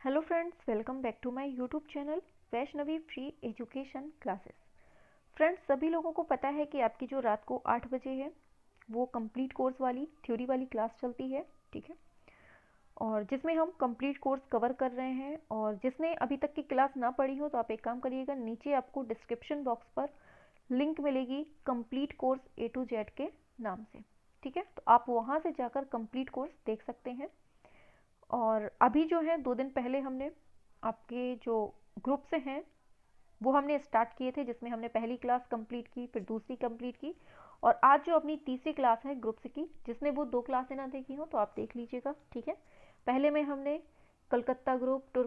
Hello friends, welcome back to my YouTube channel Vaishnavi free education classes. Friends, सभी लोगों को पता है कि आपकी जो रात को 8 बजे है वो कंप्लीट कोर्स वाली थ्योरी वाली क्लास चलती है, ठीक है। और जिसमें हम कंप्लीट कोर्स कवर कर रहे हैं। और जिसने अभी तक की क्लास ना पढ़ी हो तो आप एक काम करिएगा, नीचे आपको डिस्क्रिप्शन बॉक्स पर लिंक मिलेगी complete course A to Z के नाम से, ठीक है। तो आप वहाँ से जाकर कंप्लीट कोर्स देख सकते हैं। और अभी जो है 2 दिन पहले हमने आपके जो ग्रुप से हैं वो हमने स्टार्ट किए थे, जिसमें हमने पहली क्लास कंप्लीट की, फिर दूसरी कंप्लीट की, और आज जो अपनी तीसरी क्लास है ग्रुप से की। जिसने वो 2 क्लासें ना देखी हो तो आप देख लीजिएगा, ठीक है। पहले में हमने कलकत्ता ग्रुप,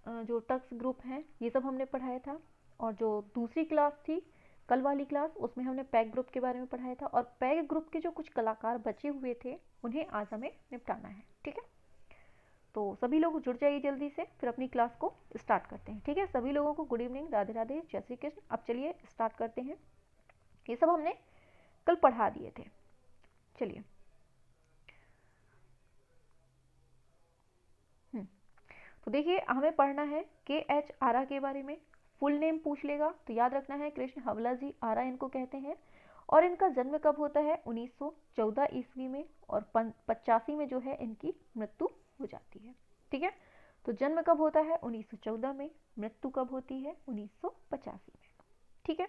जो टक्स ग्रुप हैं, ये सब हमने पढ़ाया था। और जो दूसरी क्लास थी कल वाली क्लास, उसमें हमने पैक ग्रुप के बारे में पढ़ाया था। और पैक ग्रुप के जो कुछ कलाकार बचे हुए थे उन्हें आज हमें निपटाना है, ठीक है। तो सभी लोग जुड़ जाइए जल्दी से, फिर अपनी क्लास को स्टार्ट करते हैं, ठीक है। सभी लोगों को गुड इवनिंग, राधे राधे, जय श्री कृष्ण। अब चलिए स्टार्ट करते हैं। ये सब हमने कल पढ़ा दिए थे, चलिए। तो देखिए, हमें पढ़ना है KH आरा के बारे में। फुल नेम पूछ लेगा तो याद रखना है कृष्ण हवला जी आरा इनको कहते हैं। और इनका जन्म कब होता है? 1914 ईस्वी में। और 85 में जो है इनकी मृत्यु हो जाती है, ठीक है। तो जन्म कब होता है? 1914 में। मृत्यु कब होती है? 1985 में, ठीक है।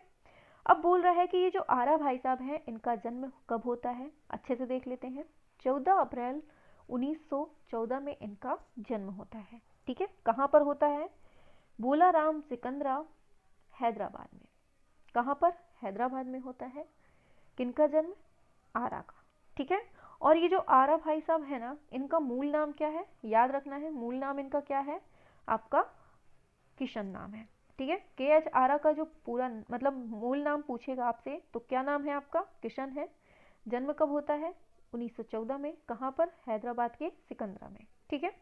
अब बोल रहा है कि ये जो आरा भाई साहब हैं इनका जन्म कब होता है, अच्छे से देख लेते हैं। 14 अप्रैल 1914 में इनका जन्म होता है, ठीक है। कहाँ पर होता है? बोलाराम सिकंदरा, हैदराबाद में। कहाँ पर? हैदराबाद में होता है। किनका जन्म? आरा का, ठीक है। और ये जो आरा भाई साहब है ना, इनका मूल नाम क्या है? याद रखना है, मूल नाम इनका क्या है? आपका किशन नाम है, ठीक है। KH आरा का जो पूरा मतलब मूल नाम पूछेगा आपसे तो क्या नाम है आपका? किशन है। जन्म कब होता है? 1914 में। कहाँ पर? हैदराबाद के सिकंदरा में, ठीक है।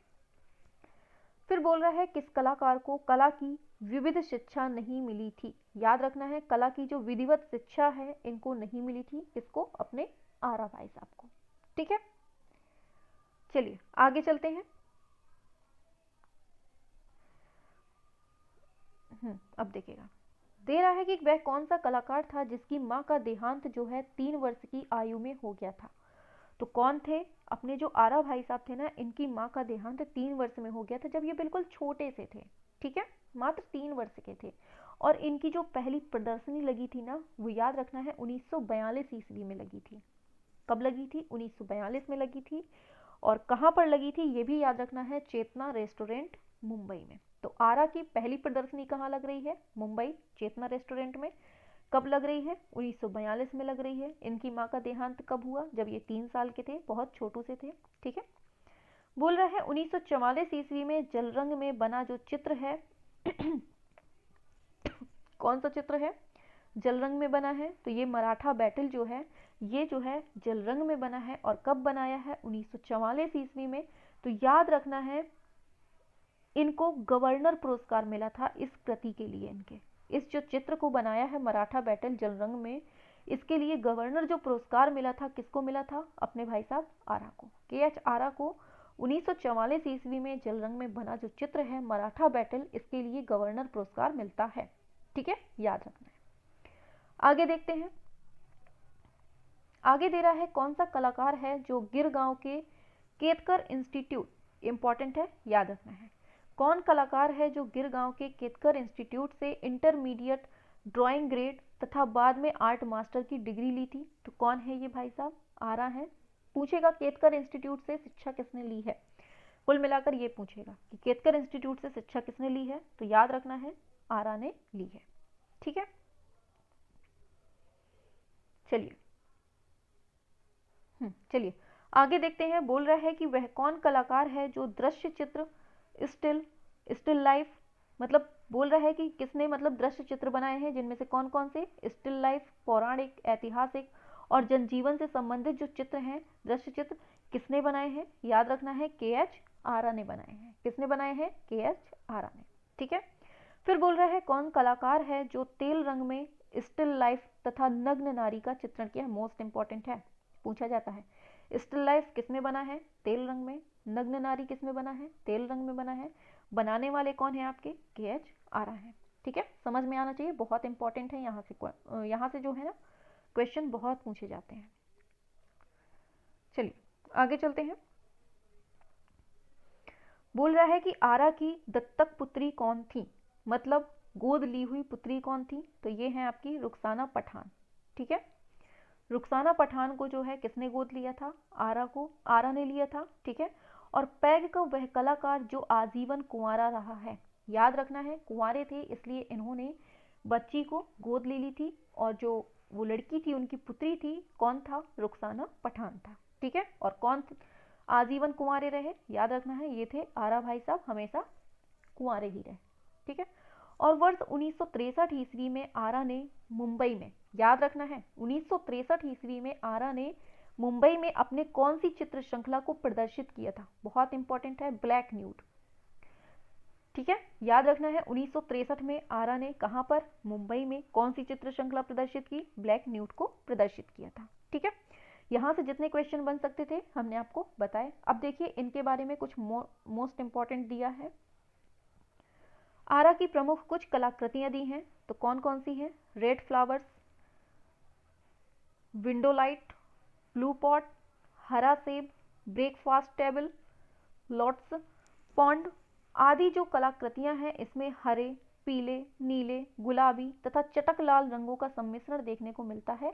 फिर बोल रहा है किस कलाकार को कला की विविध शिक्षा नहीं मिली थी। याद रखना है, कला की जो विधिवत शिक्षा है इनको नहीं मिली थी। किसको? अपने आरा भाई साहब को, ठीक है। चलिए आगे चलते हैं। अब देखिएगा, दे रहा है कि वह कौन सा कलाकार था जिसकी माँ का देहांत जो है 3 वर्ष की आयु में हो गया था। तो कौन थे? अपने जो आरा भाई साहब थे ना, इनकी माँ का देहांत 3 वर्ष में हो गया था, जब ये बिल्कुल छोटे से थे, ठीक है। मात्र 3 वर्ष के थे। और इनकी जो पहली प्रदर्शनी लगी थी ना, वो याद रखना है 1942 ईस्वी में लगी थी। कब लगी थी? 1942 में लगी थी। और कहाँ पर लगी थी ये भी याद रखना है, चेतना रेस्टोरेंट, मुंबई में। तो आरा की पहली प्रदर्शनी कहाँ लग रही है? मुंबई, चेतना रेस्टोरेंट में। कब लग रही है? 1942 में लग रही है। इनकी माँ का देहांत कब हुआ? जब ये 3 साल के थे, बहुत छोटू से थे, ठीक है। बोल रहा है 1944 ईस्वी में जलरंग में बना जो चित्र है कौन सा चित्र है? जलरंग में बना है। तो ये मराठा बैटल जो है, ये जो है जलरंग में बना है। और कब बनाया है? 1944 ईस्वी में। तो याद रखना है, इनको गवर्नर पुरस्कार मिला था इस कृति के लिए। इनके इस जो चित्र को बनाया है मराठा बैटल जलरंग में, इसके लिए गवर्नर जो पुरस्कार मिला था, किसको मिला था? अपने भाई साहब आरा को, KH आरा को। 1944 ईस्वी में जलरंग में बना जो चित्र है मराठा बैटल, इसके लिए गवर्नर पुरस्कार मिलता है, ठीक है, याद रखना है। आगे देखते हैं। आगे दे रहा है कौन सा कलाकार है जो गिर गांव के केतकर इंस्टीट्यूट, इंपॉर्टेंट है, याद रखना है। कौन कलाकार है जो गिर गांव के केतकर इंस्टीट्यूट से इंटरमीडिएट ड्राइंग ग्रेड तथा बाद में आर्ट मास्टर की डिग्री ली थी? तो कौन है ये भाई साहब? आरा है। पूछेगा केतकर इंस्टीट्यूट से शिक्षा किसने ली है, कुल मिलाकर ये पूछेगा कि केतकर इंस्टीट्यूट से शिक्षा किसने ली है। तो याद रखना है, आरा ने ली है, ठीक है। चलिए चलिए आगे देखते हैं। बोल रहा है कि वह कौन कलाकार है जो दृश्य चित्र, स्टिल स्टिल लाइफ, मतलब बोल रहा है कि किसने मतलब दृश्य चित्र बनाए हैं, जिनमें से कौन कौन से? स्टिल लाइफ, पौराणिक, ऐतिहासिक और जनजीवन से संबंधित जो चित्र हैं, दृश्य चित्र, किसने बनाए हैं? याद रखना है, KH आरा ने बनाए हैं। किसने बनाए हैं? KH आरा ने, ठीक है। फिर बोल रहा है कौन कलाकार है जो तेल रंग में स्टिल लाइफ तथा नग्न नारी का चित्रण किया? मोस्ट इंपॉर्टेंट है, पूछा जाता है। स्टिल लाइफ किसमें बना है? तेल रंग में। नग्न नारी किसमें बना है? तेल रंग में बना है। बनाने वाले कौन है आपके, KH आरा है। ठीक है, समझ में आना चाहिए, बहुत इंपॉर्टेंट है। यहाँ से जो है ना क्वेश्चन बहुत पूछे जाते हैं। चलिए आगे चलते हैं। बोल रहा है कि आरा की दत्तक पुत्री कौन थी, मतलब गोद ली हुई पुत्री कौन थी, तो ये है आपकी रुखसाना पठान। ठीक है, रुखसाना पठान को जो है किसने गोद लिया था, आरा को, आरा ने लिया था। ठीक है, और पैग का वह कलाकार जो आजीवन कुंवारा रहा है, याद रखना है कुंवारे थे इसलिए इन्होंने बच्ची को गोद ले ली थी, और जो वो लड़की थी उनकी पुत्री थी, कौन था, रुखसाना पठान था। ठीक है, और कौन आजीवन कुंवारे रहे, याद रखना है ये थे आरा भाई साहब, हमेशा कुंवारे ही रहे। ठीक है, और वर्ष 1963 ईस्वी में आरा ने मुंबई में, याद रखना है 1963 ईस्वी में आरा ने मुंबई में अपने कौन सी चित्र श्रृंखला को प्रदर्शित किया था, बहुत इंपॉर्टेंट है, ब्लैक न्यूड। ठीक है, याद रखना है 1963 में आरा ने कहां पर, मुंबई में कौन सी चित्र श्रृंखला प्रदर्शित की, ब्लैक न्यूड को प्रदर्शित किया था। ठीक है, यहां से जितने क्वेश्चन बन सकते थे हमने आपको बताए। अब देखिए इनके बारे में कुछ मोस्ट इंपॉर्टेंट दिया है। आरा की प्रमुख कुछ कलाकृतियां दी हैं, तो कौन कौन सी हैं, red flowers, window light, blue pot, हरा सेब, ब्रेकफास्ट टेबल, लॉट्स पॉन्ड आदि जो कलाकृतियां हैं इसमें हरे, पीले, नीले, गुलाबी तथा चटक लाल रंगों का सम्मिश्रण देखने को मिलता है।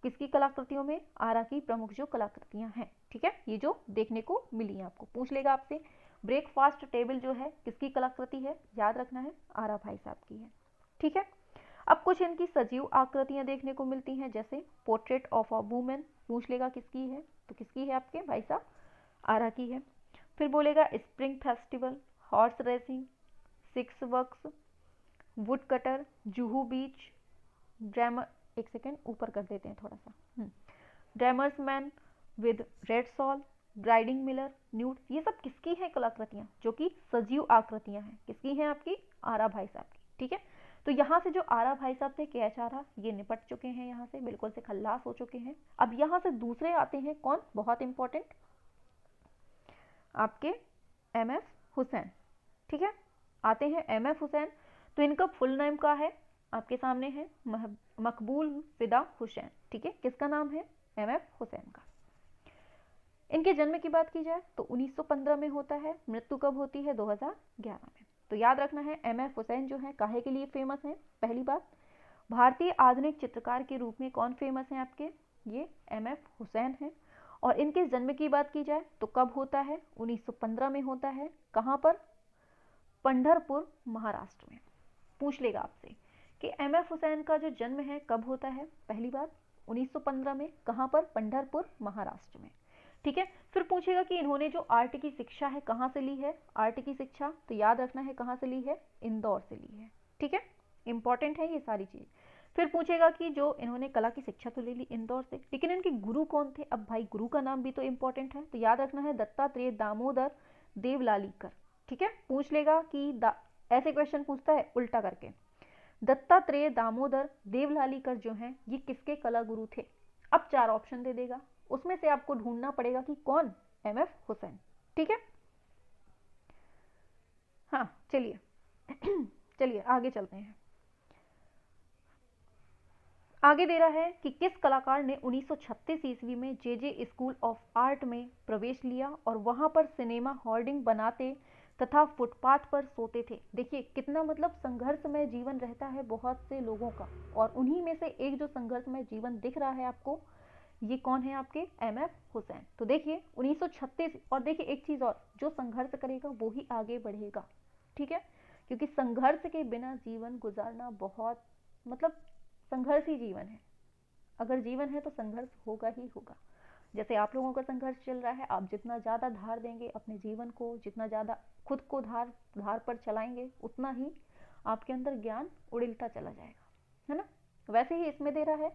किसकी कलाकृतियों में, आरा की प्रमुख जो कलाकृतियां हैं। ठीक है, ये जो देखने को मिली है, आपको पूछ लेगा आपसे। ब्रेकफास्ट टेबल जो है किसकी कलाकृति है, याद रखना है आरा भाई साहब की है। ठीक है, अब कुछ इनकी सजीव आकृतियां देखने को मिलती हैं, जैसे पोर्ट्रेट ऑफ अ वुमेन, पूछ लेगा किसकी है, तो किसकी है आपके भाई साहब, आरा की है। फिर बोलेगा spring festival, horse racing, six works, wood cutter, Juhu beach, drummer, एक सेकेंड ऊपर कर देते हैं थोड़ा सा, drummers man with red shawl, grinding miller, nude, ये सब किसकी हैं कलाकृतियां, जो कि सजीव आकृतियां हैं, किसकी हैं आपकी, आरा भाई साहब की। ठीक है, तो यहाँ से जो आरा भाई साहब थे, KH आरा, ये निपट चुके हैं, यहाँ से बिल्कुल से खल्लास हो चुके हैं। अब यहाँ से दूसरे आते हैं कौन, बहुत इंपॉर्टेंट, आपके MF हुसैन। ठीक है, आते हैं MF हुसैन, तो इनका फुल नेम क्या है, आपके सामने है, मकबूल फिदा हुसैन। ठीक है, किसका नाम है, MF हुसैन का। इनके जन्म की बात की जाए तो 1915 में होता है, मृत्यु कब होती है, 2011 में। तो याद रखना है MF हुसैन जो है काहे के लिए फेमस है, पहली बात भारतीय आधुनिक चित्रकार के रूप में कौन फेमस है आपके, ये MF हुसैन है। और इनके जन्म की बात की जाए तो कब होता है, 1915 में होता है, कहाँ पर, पंढरपुर महाराष्ट्र में। पूछ लेगा आपसे कि MF हुसैन का जो जन्म है कब होता है, पहली बात 1915 में, कहाँ पर, पंढरपुर महाराष्ट्र में। ठीक है, फिर पूछेगा कि इन्होंने जो आर्ट की शिक्षा है कहाँ से ली है, आर्ट की शिक्षा, तो याद रखना है कहाँ से ली है, इंदौर से ली है। ठीक है, इंपॉर्टेंट है ये सारी चीज। फिर पूछेगा कि जो इन्होंने कला की शिक्षा तो ले ली इंदौर से, लेकिन इनके गुरु कौन थे, अब भाई गुरु का नाम भी तो इंपॉर्टेंट है, तो याद रखना है दत्तात्रेय दामोदर देवलालीकर। ठीक है, पूछ लेगा कि ऐसे क्वेश्चन पूछता है उल्टा करके, दत्तात्रेय दामोदर देवलालीकर जो हैं ये किसके कला गुरु थे। अब 4 ऑप्शन दे देगा, उसमें से आपको ढूंढना पड़ेगा कि कौन, MF हुसैन। ठीक है, हाँ चलिए चलिए आगे चलते हैं। आगे दे रहा है कि किस कलाकार ने 1936 ईस्वी में JJ स्कूल ऑफ आर्ट में प्रवेश लिया और वहां पर सिनेमा होर्डिंग बनाते तथा फुटपाथ पर सोते थे। देखिए कितना मतलब संघर्षमय जीवन रहता है बहुत से लोगों का, और उन्हीं में से एक जो संघर्षमय जीवन दिख रहा है आपको, ये कौन है आपके, MF हुसैन। तो देखिए 1936, और देखिए एक चीज़ और, जो संघर्ष करेगा वो ही आगे बढ़ेगा। ठीक है, क्योंकि संघर्ष के बिना जीवन गुजारना बहुत मतलब संघर्ष ही जीवन है, अगर जीवन है तो संघर्ष होगा ही होगा। जैसे आप लोगों का संघर्ष चल रहा है, आप जितना ज़्यादा धार देंगे अपने जीवन को, जितना ज़्यादा खुद को धार पर चलाएंगे, उतना ही आपके अंदर ज्ञान उड़िलता चला जाएगा, है ना। वैसे ही इसमें दे रहा है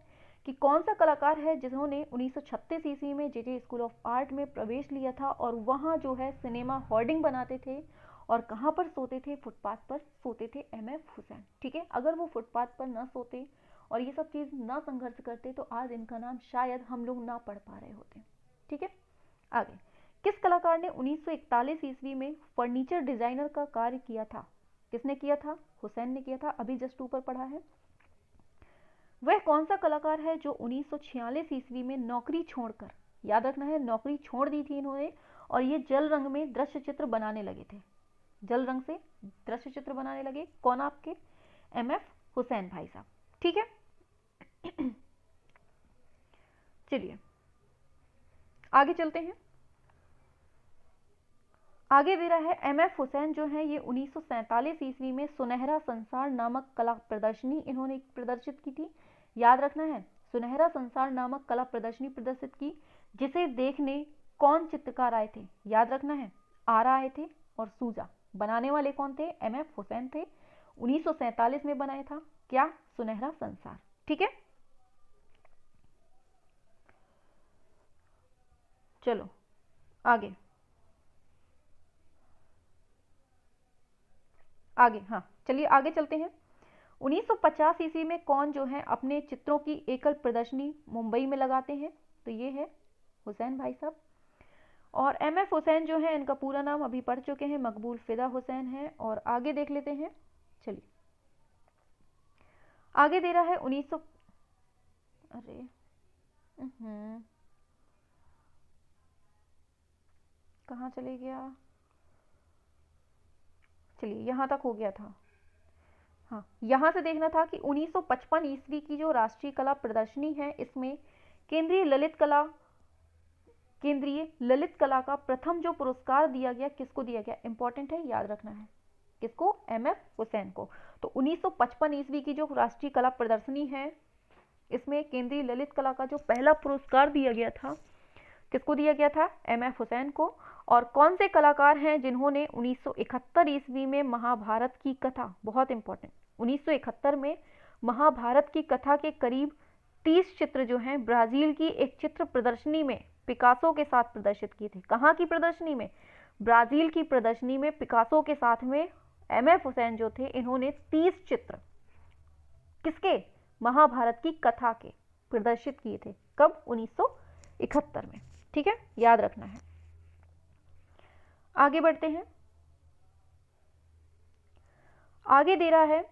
कि कौन सा कलाकार है जिन्होंने 1936 ईस्वी में JJ स्कूल ऑफ आर्ट में प्रवेश लिया था और वहाँ जो है सिनेमा होर्डिंग बनाते थे, और कहाँ पर सोते थे, फुटपाथ पर सोते थे MF हुसैन। ठीक है, अगर वो फुटपाथ पर ना सोते और ये सब चीज़ ना संघर्ष करते तो आज इनका नाम शायद हम लोग ना पढ़ पा रहे होते। ठीक है, आगे किस कला कलाकार ने 1941 ईस्वी में फर्नीचर डिजाइनर का कार्य किया था? किसने किया था? हुसैन ने किया था, अभी जस्ट ऊपर पढ़ा है। वह कौन सा कलाकार है जो 1946 ईस्वी में नौकरी छोड़कर, याद रखना है नौकरी छोड़ दी थी इन्होंने, और ये जल रंग में दृश्य चित्र बनाने लगे थे, जल रंग से दृश्य चित्र बनाने लगे? कौन आपके? एमएफ हुसैन भाई साहब। ठीक है, चलिए आगे चलते हैं। आगे दे रहा है एमएफ हुसैन जो है ये 1947 ईस्वी में सुनहरा संसार नामक कला प्रदर्शनी इन्होंने प्रदर्शित की थी। याद रखना है, सुनहरा संसार नामक कला प्रदर्शनी प्रदर्शित की, जिसे देखने कौन चित्रकार आए थे? याद रखना है, आरा आए थे और सूजा। बनाने वाले कौन थे? एमएफ हुसैन थे। 1947 में बनाया था क्या? सुनहरा संसार। ठीक है, चलो आगे आगे, हाँ चलिए आगे चलते हैं। 1950 ईस्वी में कौन जो है अपने चित्रों की एकल प्रदर्शनी मुंबई में लगाते हैं? तो ये है हुसैन भाई साहब। और एमएफ हुसैन जो है इनका पूरा नाम अभी पढ़ चुके हैं, मकबूल फिदा हुसैन है। और आगे देख लेते हैं, चलिए आगे दे रहा है 1900, अरे कहाँ चले गया, चलिए यहाँ तक हो गया था। हाँ, यहाँ से देखना था कि 1955 ईस्वी की जो राष्ट्रीय कला प्रदर्शनी है इसमें केंद्रीय ललित कला का प्रथम जो पुरस्कार दिया गया, किसको दिया गया? इंपॉर्टेंट है, याद रखना है, किसको? एमएफ हुसैन को। तो 1955 ईस्वी की जो राष्ट्रीय कला प्रदर्शनी है इसमें केंद्रीय ललित कला का जो पहला पुरस्कार दिया गया था, किसको दिया गया था? एमएफ हुसैन को। और कौन से कलाकार हैं जिन्होंने 1971 ईस्वी में महाभारत की कथा, बहुत इंपॉर्टेंट, 1971 में महाभारत की कथा के करीब 30 चित्र जो हैं ब्राजील की एक चित्र प्रदर्शनी में पिकासो के साथ प्रदर्शित किए थे? कहाँ की प्रदर्शनी में? ब्राजील की प्रदर्शनी में पिकासो के साथ में एमएफ हुसैन जो थे इन्होंने 30 चित्र किसके? महाभारत की कथा के प्रदर्शित किए थे। कब? 1971 में। ठीक है, याद रखना है। आगे बढ़ते हैं। आगे दे रहा है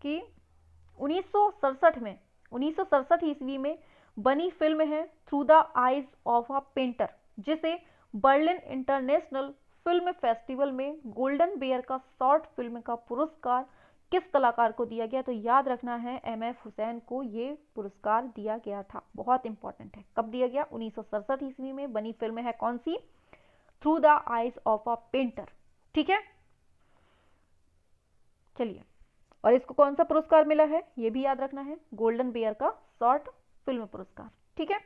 कि 1967 ईस्वी में बनी फिल्म है through the eyes of a painter, जिसे बर्लिन इंटरनेशनल फिल्म फेस्टिवल में गोल्डन बेयर का शॉर्ट फिल्म का पुरस्कार किस कलाकार को दिया गया? तो याद रखना है एमएफ हुसैन को ये पुरस्कार दिया गया था, बहुत इंपॉर्टेंट है। कब दिया गया? 1967 ईस्वी में। बनी फिल्म है कौन सी? Through the eyes of a painter. ठीक है, चलिए, और इसको कौन सा पुरस्कार मिला है ये भी याद रखना है, गोल्डन बेयर का शॉर्ट फिल्म पुरस्कार। ठीक है,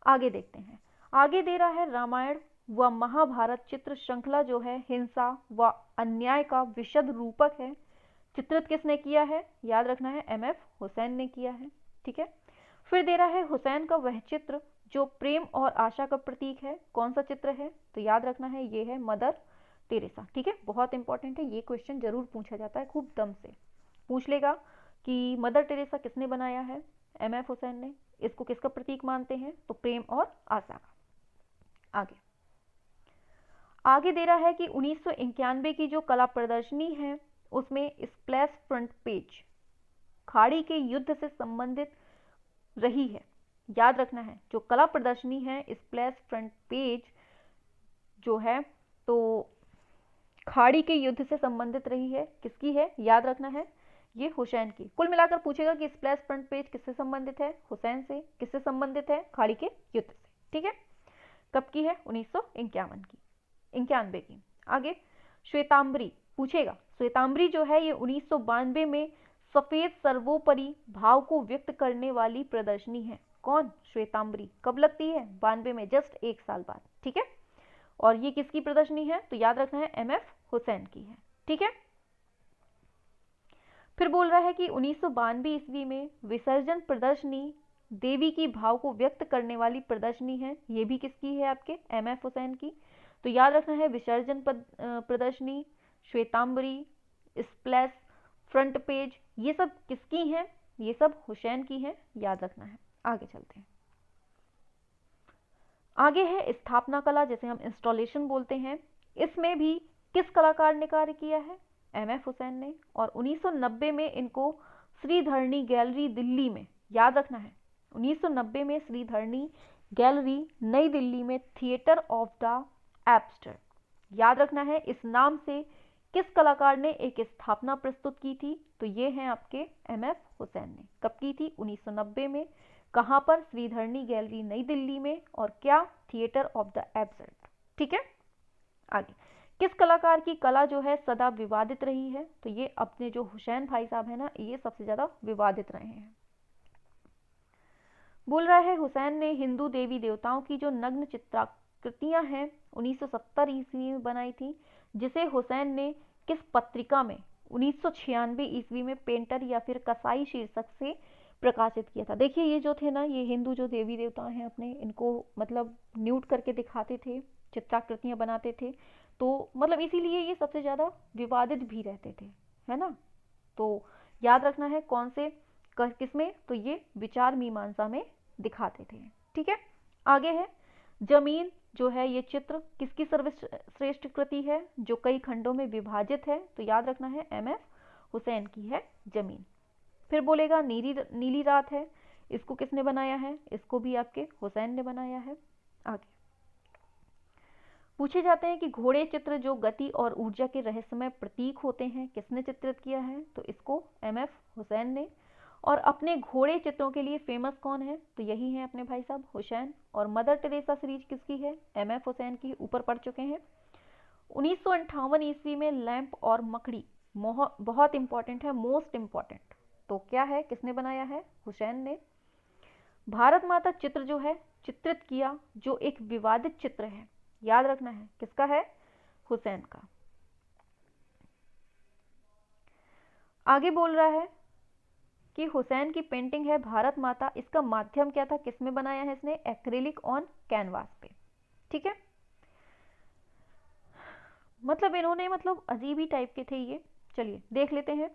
आगे देखते हैं। आगे दे रहा है रामायण व महाभारत चित्र श्रृंखला जो है हिंसा व अन्याय का विशद रूपक है, चित्रित किसने किया है? याद रखना है एमएफ हुसैन ने किया है। ठीक है, फिर दे रहा है हुसैन का वह चित्र जो प्रेम और आशा का प्रतीक है, कौन सा चित्र है? तो याद रखना है ये है मदर टेरेसा। ठीक है, बहुत इंपॉर्टेंट है, ये क्वेश्चन जरूर पूछा जाता है, खूब दम से पूछ लेगा कि मदर टेरेसा किसने बनाया है? एमएफ हुसैन ने। इसको किसका प्रतीक मानते हैं? तो प्रेम और आशा का। आगे दे रहा है कि 1991 की जो कला प्रदर्शनी है उसमें स्प्लैश फ्रंट पेज खाड़ी के युद्ध से संबंधित रही है। याद रखना है, जो कला प्रदर्शनी है स्प्लैश फ्रंट पेज जो है तो खाड़ी के युद्ध से संबंधित रही है, किसकी है? याद रखना है ये हुसैन की। कुल मिलाकर पूछेगा कि स्प्लैश फ्रंट पेज किससे संबंधित है? हुसैन से। किससे संबंधित है? खाड़ी के युद्ध से। ठीक है, कब की है? 1991 की। आगे श्वेतांबरी पूछेगा। श्वेतांबरी जो है ये 1992 में सफेद सर्वोपरि भाव को व्यक्त करने वाली प्रदर्शनी है। कौन? श्वेतांबरी। कब लगती है? 92 में, जस्ट एक साल बाद। ठीक है, और ये किसकी प्रदर्शनी है? तो याद रखना है एमएफ हुसैन की है। ठीक है, फिर बोल रहा है कि 1992 ईस्वी में विसर्जन प्रदर्शनी देवी की भाव को व्यक्त करने वाली प्रदर्शनी है, ये भी किसकी है? आपके एमएफ हुसैन की। तो याद रखना है विसर्जन प्रदर्शनी, श्वेतांबरी, स्प्लैश फ्रंट पेज, ये सब किसकी हैं? ये सब हुसैन की हैं, याद रखना है। आगे चलते हैं। आगे है स्थापना कला, जिसे हम इंस्टॉलेशन बोलते हैं। इसमें भी किस कलाकार ने कार्य किया है? एम.एफ. हुसैन ने। और 1990 में इनको श्रीधरणी गैलरी दिल्ली में, याद रखना है, 1990 में श्रीधरणी गैलरी नई दिल्ली में थिएटर ऑफ द एब्स्ट्रैक्ट, याद रखना है, इस नाम से किस कलाकार ने एक स्थापना प्रस्तुत की थी? तो ये हैं आपके एम.एफ. हुसैन ने। कब की थी? 1990 में। कहाँ पर? श्रीधरणी गैलरी नई दिल्ली में। और क्या? Theatre of the abstract. ठीक है, आगे किस कलाकार की कला जो है सदा विवादित रही है? तो ये अपने जो हुसैन भाई साहब है ना, ये सबसे ज्यादा विवादित रहे हैं। बोल रहा है हुसैन ने हिंदू देवी देवताओं की जो नग्न चित्राकृतियां हैं 1970 ईस्वी में बनाई थी, जिसे हुसैन ने किस पत्रिका में 1996 ईस्वी में पेंटर या फिर कसाई शीर्षक से प्रकाशित किया था? देखिए ये जो थे ना, ये हिंदू जो देवी देवता हैं अपने, इनको मतलब न्यूड करके दिखाते थे, चित्राकृतियां बनाते थे, तो मतलब इसीलिए ये सबसे ज़्यादा विवादित भी रहते थे, है ना। तो याद रखना है कौन से किसमें? तो ये विचार मीमांसा में दिखाते थे। ठीक है, आगे है जमीन जो है, ये चित्र किसकी सर्वश्रेष्ठ कृति है जो कई खंडों में विभाजित है? तो याद रखना है एम.एफ. हुसैन की है जमीन। फिर बोलेगा नीली रात है, इसको किसने बनाया है? इसको भी आपके हुसैन ने बनाया है। आगे पूछे जाते हैं कि घोड़े चित्र जो गति और ऊर्जा के रहस्यमय प्रतीक होते हैं, किसने चित्रित किया है? तो इसको एम.एफ. हुसैन ने। और अपने घोड़े चित्रों के लिए फेमस कौन है? तो यही है अपने भाई साहब हुसैन। और मदर टेरेसा सीरीज किसकी है? एम.एफ. हुसैन की, ऊपर पढ़ चुके हैं। 1958 ईस्वी में लैंप और मकड़ी, बहुत इंपॉर्टेंट है, मोस्ट इंपॉर्टेंट, तो क्या है, किसने बनाया है? हुसैन ने। भारत माता चित्र जो है चित्रित किया, जो एक विवादित चित्र है, याद रखना है किसका है? हुसैन का। आगे बोल रहा है कि हुसैन की पेंटिंग है भारत माता, इसका माध्यम क्या था, किसमें बनाया है इसने? एक्रिलिक ऑन कैनवास पे। ठीक है, मतलब इन्होंने मतलब अजीब ही टाइप के थे ये। चलिए देख लेते हैं।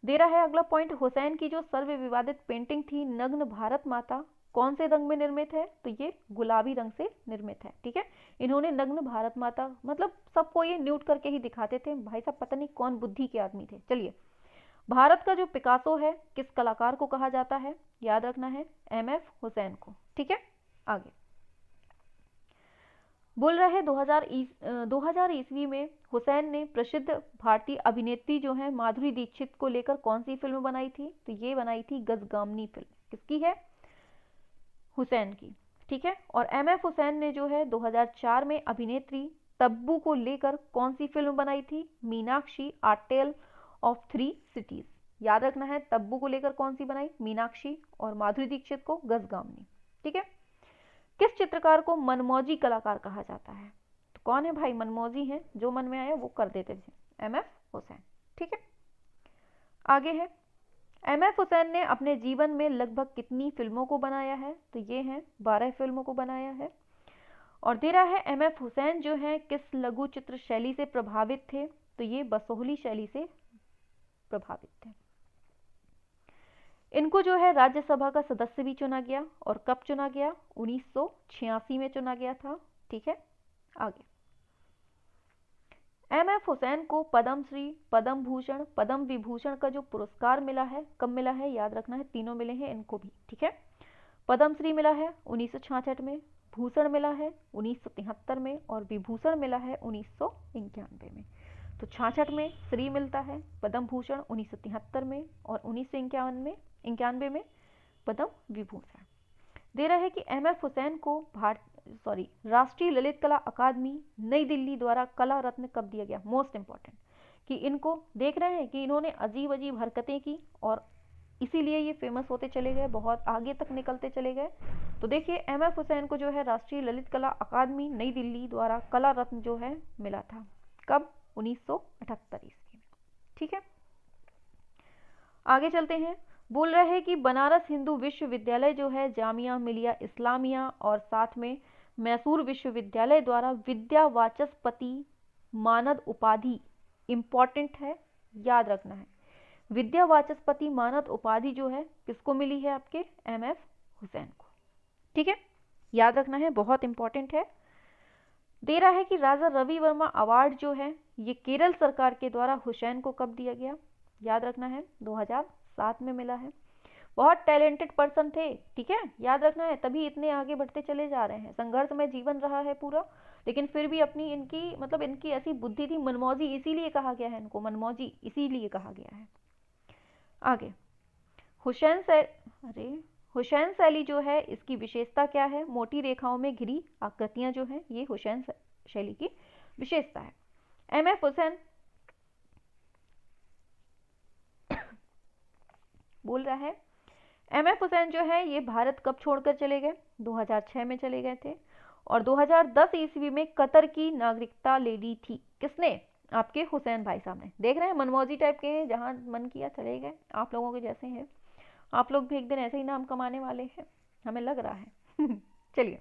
दे रहा है अगला पॉइंट, हुसैन की जो सर्व विवादित पेंटिंग थी नग्न भारत माता, कौन से रंग में निर्मित है? तो ये गुलाबी रंग से निर्मित है। ठीक है, इन्होंने नग्न भारत माता, मतलब सबको ये न्यूट करके ही दिखाते थे भाई साहब, पता नहीं कौन बुद्धि के आदमी थे। चलिए, भारत का जो पिकासो है किस कलाकार को कहा जाता है? याद रखना है एम.एफ. हुसैन को। ठीक है, आगे बोल रहा है 2000 ईस्वी में हुसैन ने प्रसिद्ध भारतीय अभिनेत्री जो है माधुरी दीक्षित को लेकर कौन सी फिल्म बनाई थी? तो ये बनाई थी गजगामनी फिल्म। किसकी है? हुसैन की। ठीक है, और एम.एफ. हुसैन ने जो है 2004 में अभिनेत्री तब्बू को लेकर कौन सी फिल्म बनाई थी? मीनाक्षी आ टेल ऑफ थ्री सिटीज। याद रखना है तब्बू को लेकर कौन सी बनाई? मीनाक्षी। और माधुरी दीक्षित को गजगामनी। ठीक है, किस चित्रकार को मनमौजी कलाकार कहा जाता है? तो कौन है भाई? मनमौजी हैं, जो मन में आया वो कर देते थे, एम.एफ. हुसैन। ठीक है, आगे है एम.एफ. हुसैन ने अपने जीवन में लगभग कितनी फिल्मों को बनाया है? तो ये हैं 12 फिल्मों को बनाया है। और दे रहा है एम.एफ. हुसैन जो है किस लघु चित्र शैली से प्रभावित थे? तो ये बसोहली शैली से प्रभावित थे। इनको जो है राज्यसभा का सदस्य भी चुना गया। और कब चुना गया? 1986 में चुना गया था। ठीक है, आगे एम.एफ. हुसैन को पद्मश्री, पद्म भूषण, पद्म विभूषण का जो पुरस्कार मिला है, कब मिला है? याद रखना है, तीनों मिले हैं इनको भी। ठीक है, पद्मश्री मिला है 1966 में, भूषण मिला है 1973 में, और विभूषण मिला है 1991 में। तो 66 में श्री मिलता है, पद्म भूषण 1973 में, और 1991 में पद्म विभूषण। दे रहा है कि एम.एफ. हुसैन को राष्ट्रीय ललित कला अकादमी नई दिल्ली द्वारा कला रत्न कब दिया गया? मोस्ट इंपॉर्टेंट, कि इनको देख रहे हैं कि इन्होंने अजीब अजीब हरकतें की और इसीलिए ये फेमस होते चले गए, बहुत आगे तक निकलते चले गए। तो देखिए एम.एफ. हुसैन को जो है राष्ट्रीय ललित कला अकादमी नई दिल्ली द्वारा कला रत्न जो है मिला था। कब? 1978 ईस्वी में। ठीक है, आगे चलते हैं। बोल रहे हैं कि बनारस हिंदू विश्वविद्यालय जो है जामिया मिलिया इस्लामिया और साथ में मैसूर विश्वविद्यालय द्वारा विद्या वाचस्पति मानद उपाधि, इंपॉर्टेंट है, याद रखना है, विद्या वाचस्पति मानद उपाधि जो है किसको मिली है? आपके एम.एफ. हुसैन को। ठीक है, याद रखना है, बहुत इंपॉर्टेंट है। दे रहा है कि राजा रवि वर्मा अवार्ड जो है ये केरल सरकार के द्वारा हुसैन को कब दिया गया, याद रखना है 2007 में मिला है। बहुत टैलेंटेड पर्सन थे, ठीक है, याद रखना है, तभी इतने आगे बढ़ते चले जा रहे हैं। संघर्ष में जीवन रहा है पूरा, लेकिन फिर भी अपनी इनकी मतलब इनकी ऐसी बुद्धि थी, मनमौजी इसीलिए कहा गया है इनको, मनमौजी इसीलिए कहा गया है। आगे हुसैन से अरे हुसैन शैली जो है इसकी विशेषता क्या है, मोटी रेखाओं में घिरी आकृतियां जो हैं ये हुसैन शैली की विशेषता है। एम एफ हुसैन बोल रहा है, एम एफ हुसैन जो है ये भारत कब छोड़कर चले गए, 2006 में चले गए थे, और 2010 ईस्वी में कतर की नागरिकता ले ली थी। किसने, आपके हुसैन भाई साहब ने। देख रहे हैं मनमौजी टाइप के हैं, जहां मन किया चले गए, आप लोगों के जैसे हैं। आप लोग भी एक दिन ऐसे ही नाम कमाने वाले हैं, हमें लग रहा है। चलिए,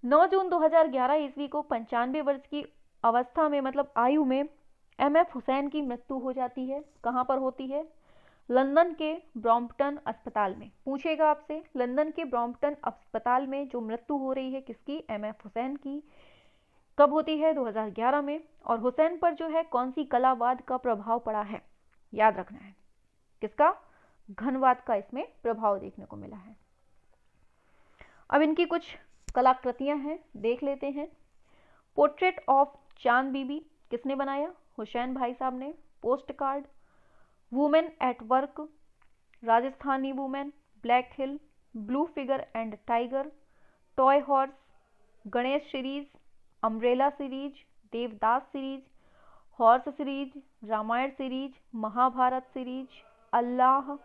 9 जून 2011 ईस्वी को 95 वर्ष की अवस्था में मतलब आयु में एम एफ हुसैन की मृत्यु हो जाती है। कहाँ पर होती है, लंदन के ब्रॉम्पटन अस्पताल में। पूछेगा आपसे, लंदन के ब्रॉम्पटन अस्पताल में जो मृत्यु हो रही है किसकी, एम एफ हुसैन की, कब होती है, 2011 में। और हुसैन पर जो है कौन सी कलावाद का प्रभाव पड़ा है, याद रखना है, किसका, घनवाद का इसमें प्रभाव देखने को मिला है। अब इनकी कुछ कलाकृतियां हैं, देख लेते हैं। पोर्ट्रेट ऑफ चांद बीबी किसने बनाया, हुसैन भाई साहब ने। Post card, women at work, Rajasthani women, black hill, blue figure and tiger, toy horse, Ganesh series, umbrella series, Devdas series, horse series, Ramayan series, Mahabharat series, Allah,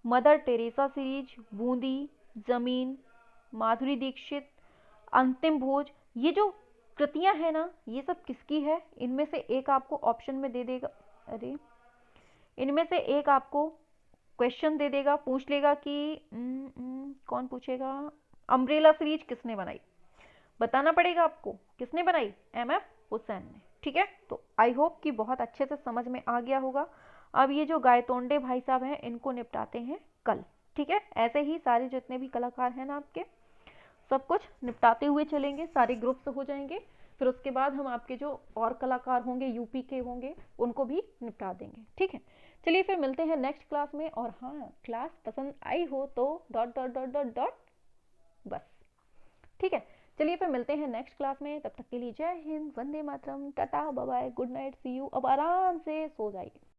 mother Teresa series, Bundi, Zameen, Madhuri Dixit, अंतिम भोज। ये जो कृतियां हैं ना ये सब किसकी है, इनमें से एक आपको ऑप्शन में दे देगा, अरे इनमें से एक आपको क्वेश्चन दे देगा, पूछ लेगा कि कौन पूछेगा, अम्ब्रेला सीरीज किसने बनाई, बताना पड़ेगा आपको किसने बनाई, एम एफ हुसैन ने। ठीक है, तो आई होप कि बहुत अच्छे से समझ में आ गया होगा। अब ये जो गायतोंडे भाई साहब हैं इनको निपटाते हैं कल। ठीक है, ऐसे ही सारे जितने भी कलाकार हैं ना आपके, सब कुछ निपटाते हुए चलेंगे, सारे ग्रुप्स हो जाएंगे। फिर उसके बाद हम आपके जो और कलाकार होंगे यूपी के होंगे उनको भी निपटा देंगे। ठीक है, चलिए फिर मिलते हैं नेक्स्ट क्लास में। और हाँ, क्लास पसंद आई हो तो dot dot dot dot dot बस। ठीक है, चलिए फिर मिलते हैं नेक्स्ट क्लास में। तब तक के लिए जय हिंद, वंदे मातरम, tata, bye bye, good night, see you. अब आराम से सो जाइए।